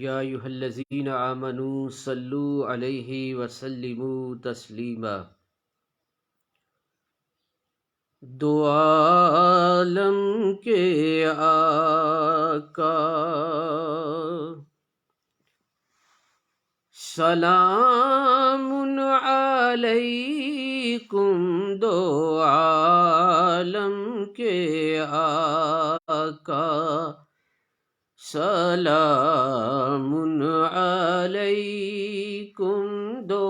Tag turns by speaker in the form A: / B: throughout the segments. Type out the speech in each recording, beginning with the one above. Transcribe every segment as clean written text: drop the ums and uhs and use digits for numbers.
A: یا ایھا الذین آمنوا صلوا علیہ وسلموا تسلیما۔ دو عالم کے آقا سلام علیکم، دو عالم کے آقا سلام علیکم، دو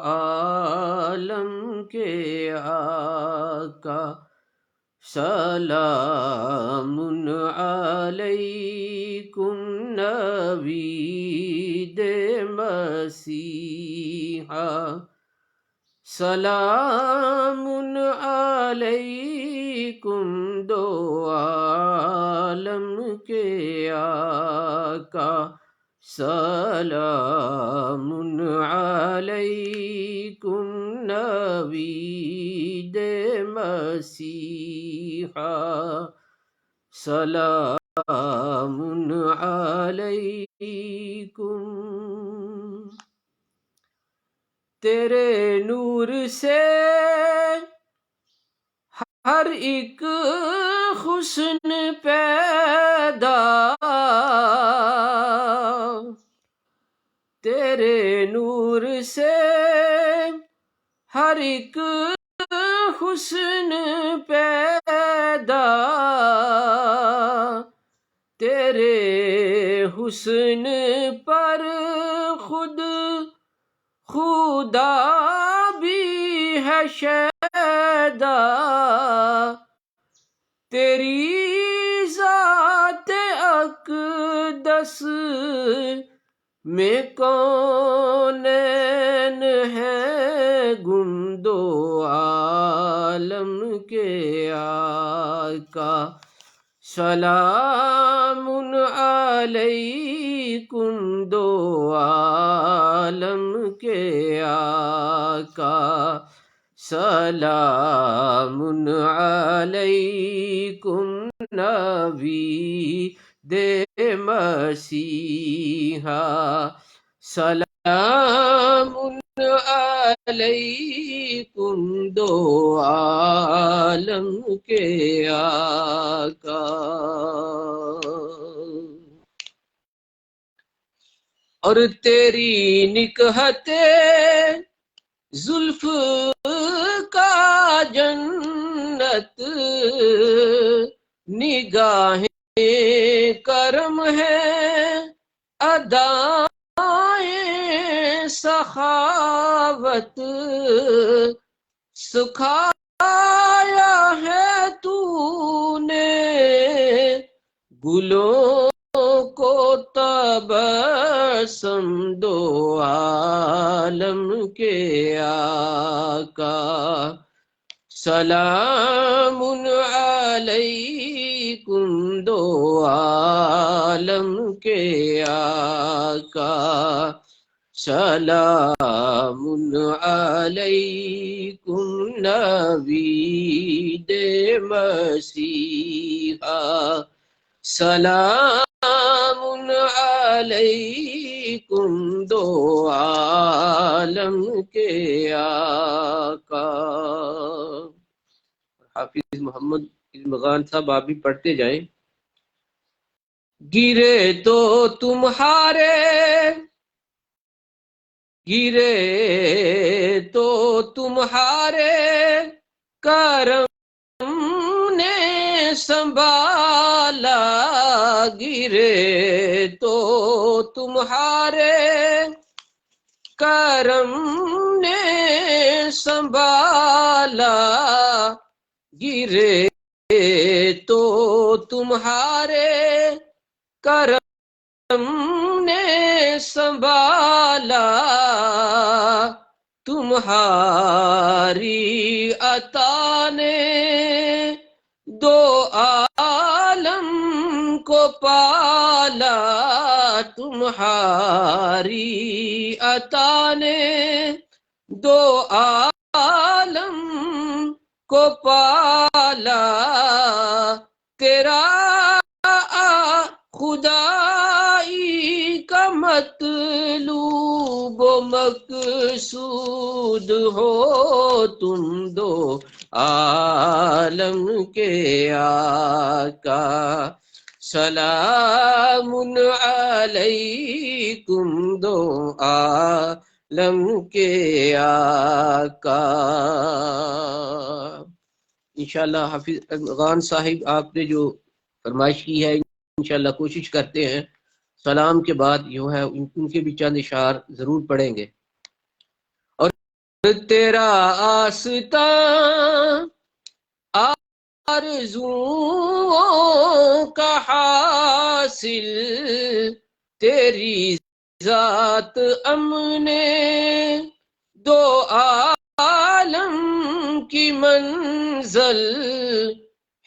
A: عالم کے آقا سلام علیکم، نوید مسیحا سلام علیکم، دو عالم کے آقا سلام علیکم، نوید مسیحا سلام علیکم۔ تیرے نور سے ہر ایک حسن پیدا، تیرے نور سے ہر ایک حسن پیدا، تیرے حسن پر خود خدا بھی ہے شیدا، تیری ذات اقدس میں کونین ہیں گم، دو عالم کے آقا سلام علیکم، دو عالم کے آقا سلام علیکم، نوید مسیحا سلام علیکم، دو عالم کے آقا۔ اور تیری نکہت زلف کا جنت نگاہیں کرم ہے، ادائیں سخاوت سکھایا ہے تو نے گلوں کو تبسم، دو عالم کے آقا سلام علیکم، دو عالم کے آقا سلام علیکم، نوید مسیحا سلام علیکم، دو عالم کے آقا۔ حافظ محمد علمغان صاحب آپ بھی پڑھتے جائیں۔ گرے تو تمہارے کرم نے سنبھالا، گرے تو تمہارے کرم نے سنبھالا، گرے تو تمہارے کرم نے سنبھالا، تمہاری عطا نے دو عالم کو پالا، تمہاری عطا نے دو عالم کو پالا، تیرا خدائی کا مطلوب و مقصود ہو تم دو عالم کے آقا سلام علیکم دو عالم کے آقا۔ انشاءاللہ حافظ غان صاحب آپ نے جو فرمائش کی ہے انشاءاللہ کوشش کرتے ہیں سلام کے بعد جو ہے ان کے بھی چند اشعار ضرور پڑھیں گے۔ اور تیرا آستان آرزوؤں کا حاصل تیری ذات امنے دو عالم کی منزل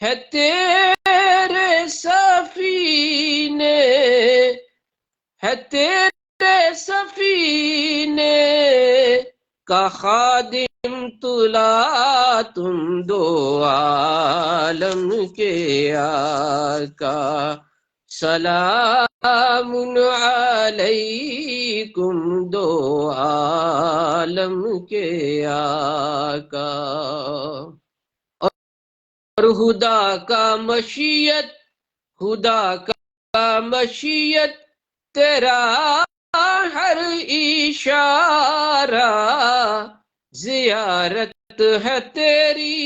A: ہے تیرے سفینے ہے تیرے سفینے کا خادم تلا تم دو عالم کے آقا سلام علیکم دو عالم کے آقا۔ اور خدا کا مشیت تیرا ہر اشارہ زیارت ہے تیری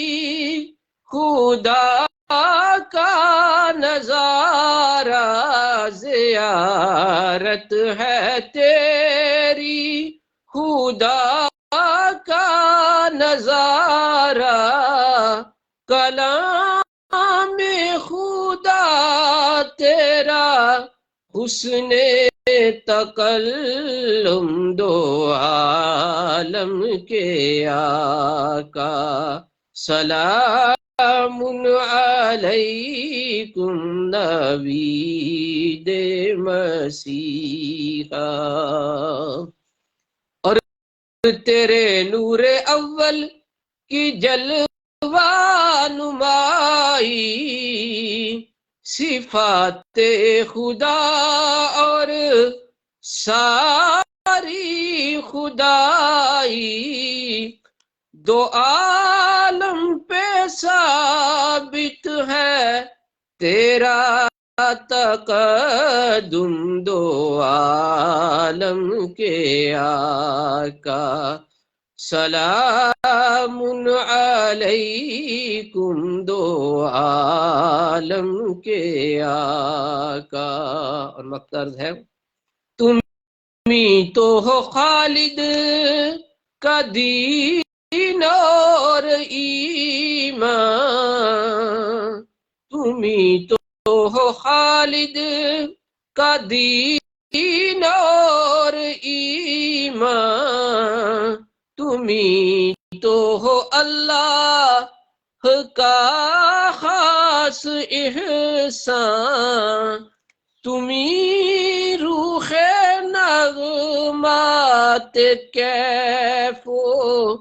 A: خدا کا نظارہ زیارت ہے تیری خدا کا نظارہ کلام خدا تیرا حسن تکلم دو عالم کے آقا سلام علیکم نبی مسیحا۔ اور تیرے نور اول کی جلوہ نمائی صفات خدا اور ساری خدائی دو عالم پہ ثابت ہے تیرا تقدم دو عالم کے آقا سلام علیکم دو عالم کے آقا۔ اور مقصد ہے تمہیں تو ہو خالد کا دین اور ایمان تمہیں تو ہو خالد کا دین اور ایمان تمہیں تو ہو اللہ کا خاص احسان تمہیں روح نغمات کیف و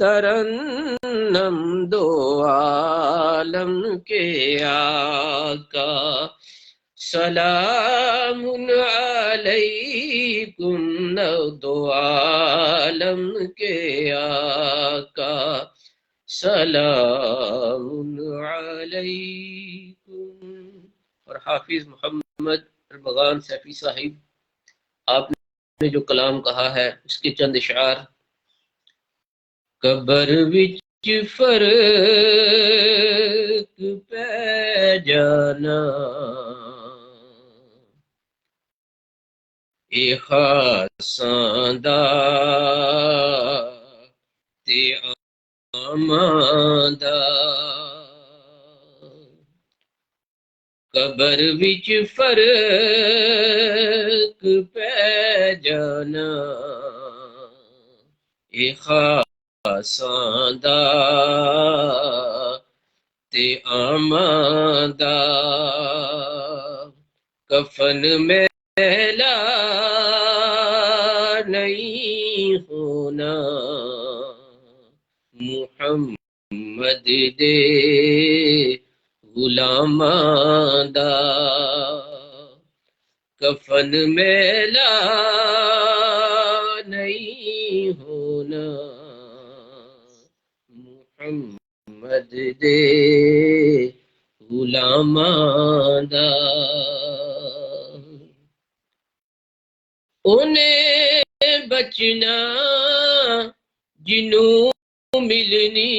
A: ترنم دو عالم کے آقا سلام علیکم دو عالم کے آقا سلام علیکم۔ اور حافظ محمد ارمغان سیفی صاحب آپ نے جو کلام کہا ہے اس کے چند اشعار۔ قبر وچ فرق پہ جانا اے خاصاں دا تے عاماں دا قبر وچ فرق پہ جانا اے خاصاں دا تے عاماں دا کفن میلا نہیں ہونا محمد دے غلاماں دا کفن میلا نہیں ہونا محمد دے غلاماں دا انہیں بچنا جنوں ملنی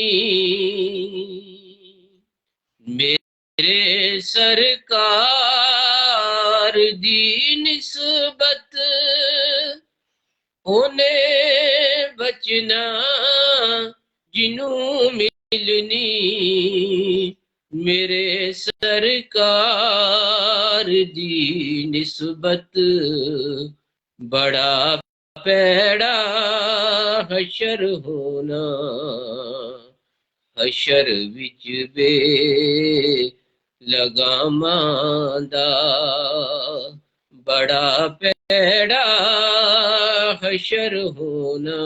A: میرے سرکار دی نسبت انہیں بچنا جنوں ملنی میرے سرکار دی نسبت بڑا پیڑا حشر ہونا حشر وچ بے لگاماں دا بڑا پیڑا حشر ہونا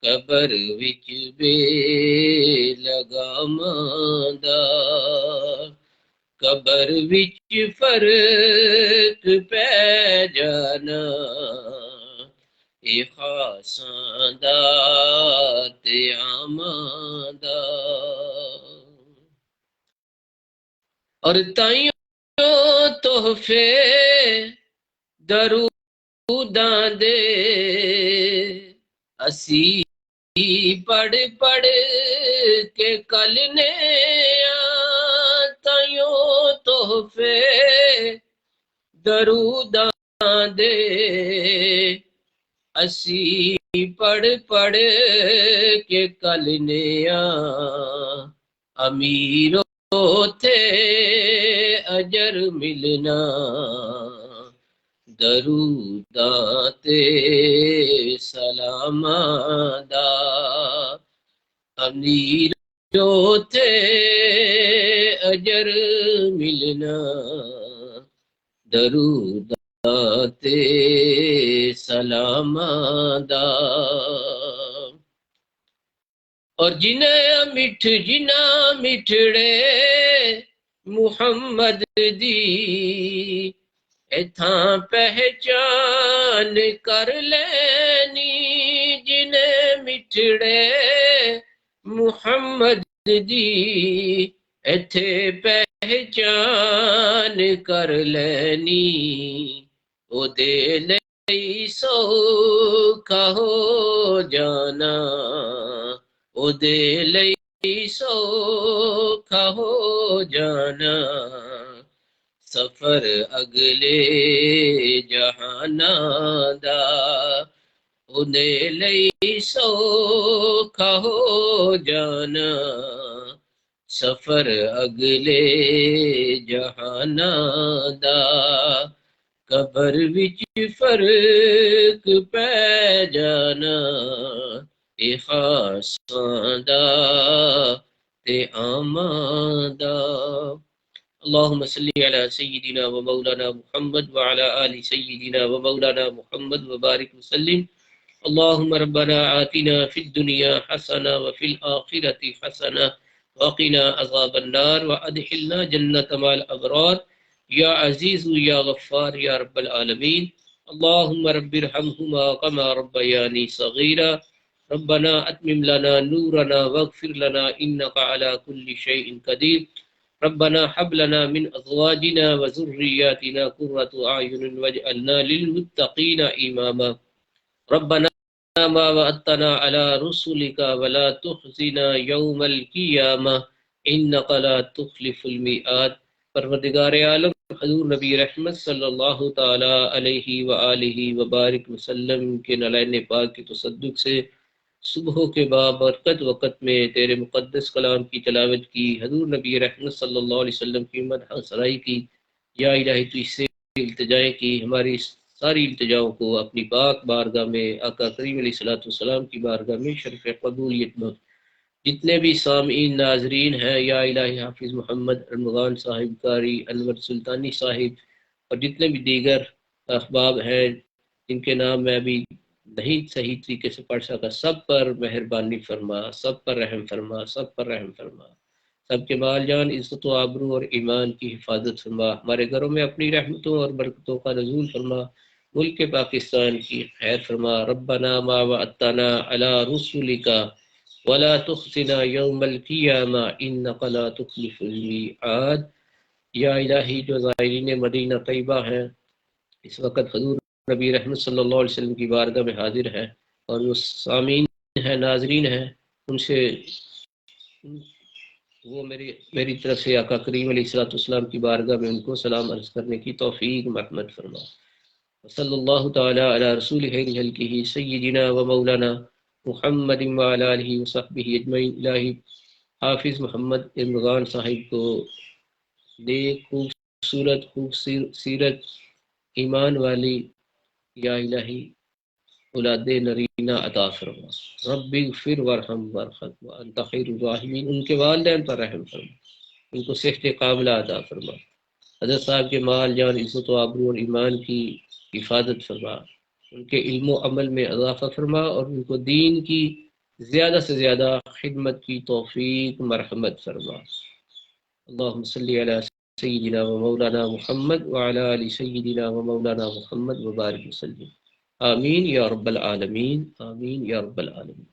A: قبر وچ بے لگاماں دا قبر وچ فرق پہ جانا اے خاصاں دا تے عاماں دا اور تائیوں تحفے دروداں دے اسی پڑھ پڑھ کے کلنے تائیوں تحفے دروداں دے اسی پڑھ پڑھ کے کلنے امیروں تھے اجر ملنا دروداں تے سلاماں دا امیروں تھے اجر ملنا دروداں تے سلاماں دا اور جنہ مٹھڑے محمد دی ایتھاں پہچان کر لینی جنہ مٹھڑے محمد دی ایتھے پہچان کر لینی او دے لئی سوکھا ہو جانا او دے لئی سوکھا ہو جانا سفر اگلے جہاناں دا او دے لئی سوکھا ہو جانا سفر اگلے جہاناں دا قبر وچ فرق پہ جانا اے خاصاں دا تے عاماں دا اللهم صل على سيدنا ومولانا محمد وعلى آل سيدنا ومولانا محمد وبارك وسلم اللهم ربنا آتنا في الدنيا حسنة وفي الآخرة حسنة وقنا عذاب النار وأدخلنا جنة مع الأبرار يا عزيز يا غفار يا رب العالمين اللهم رب ارحمهما كما ربياني صغيرا ربنا أتمم لنا نورنا واغفر لنا إنك على كل شيء قدير ربنا هب لنا من أزواجنا وذرياتنا قرة أعين واجعلنا للمتقين إماما ربنا ما وعدتنا على رسلك ولا تخزنا يوم القيامة إنك لا تخلف الميعاد پروردگار عالم حضور نبی رحمت صلی اللہ تعالی علیہ وآلہ وبارک وسلم کے نلائن پاک کی تصدق سے صبح کے بابرکت وقت میں تیرے مقدس کلام کی تلاوت کی حضور نبی رحمت صلی اللہ علیہ وسلم کی مدح سرائی کی یا الہی تو اس سے التجائیں کی ہماری ساری التجاؤں کو اپنی پاک بارگاہ میں آقا کریم علیہ الصلوۃ والسلام کی بارگاہ میں شرف قبولیت میں جتنے بھی سامعین ناظرین ہیں یا الہی حافظ محمد رمضان صاحب قاری انور سلطانی صاحب اور جتنے بھی دیگر احباب ہیں جن کے نام میں ابھی نہیں صحیح طریقے سے پڑھ سکا سب پر مہربانی فرما سب پر رحم فرما سب پر رحم فرما سب کے مال جان عزت و آبرو اور ایمان کی حفاظت فرما، ہمارے گھروں میں اپنی رحمتوں اور برکتوں کا نزول فرما، ملک پاکستان کی خیر فرما۔ ربنا ما وعدتنا علی رسولک ولا تخزنا یوم القیامہ انک لا تخلف المیعاد۔ یا الہی، جو زائرین مدینہ طیبہ ہیں اس وقت حضور نبی رحمت صلی اللہ علیہ وسلم کی بارگاہ میں حاضر ہیں، اور جو سامعین ہیں، ناظرین ہیں، ان سے وہ میری طرف سے آقا کریم علیہ الصلوۃ والسلام کی بارگاہ میں ان کو سلام عرض کرنے کی توفیق مرحمت فرما۔ صلی اللہ تعالی علی رسول الہی سیدنا و مولانا محمد وعلی آلہ وصحبہ اجمعین۔ الہی، حافظ محمد ارمغان صاحب کو نیک خوبصورت سیرت ایمان والی یا الہی اولاد نرینہ عطا فرما۔ رب اغفر وارحم وارحم وانت خیر الراحمین۔ ان کے والدین پر رحم فرما، ان کو صحت قابلہ عطا فرما۔ حضرت صاحب کے مال جان عزت و آبرو اور ایمان کی حفاظت فرما، ان کے علم و عمل میں اضافہ فرما، اور ان کو دین کی زیادہ سے زیادہ خدمت کی توفیق مرحمت فرما۔ اللہم صلی علی سیدنا و مولانا محمد وعلی آل سیدنا و مولانا محمد وبارک وسلم۔ آمین یا رب العالمین، آمین یا رب العالمین۔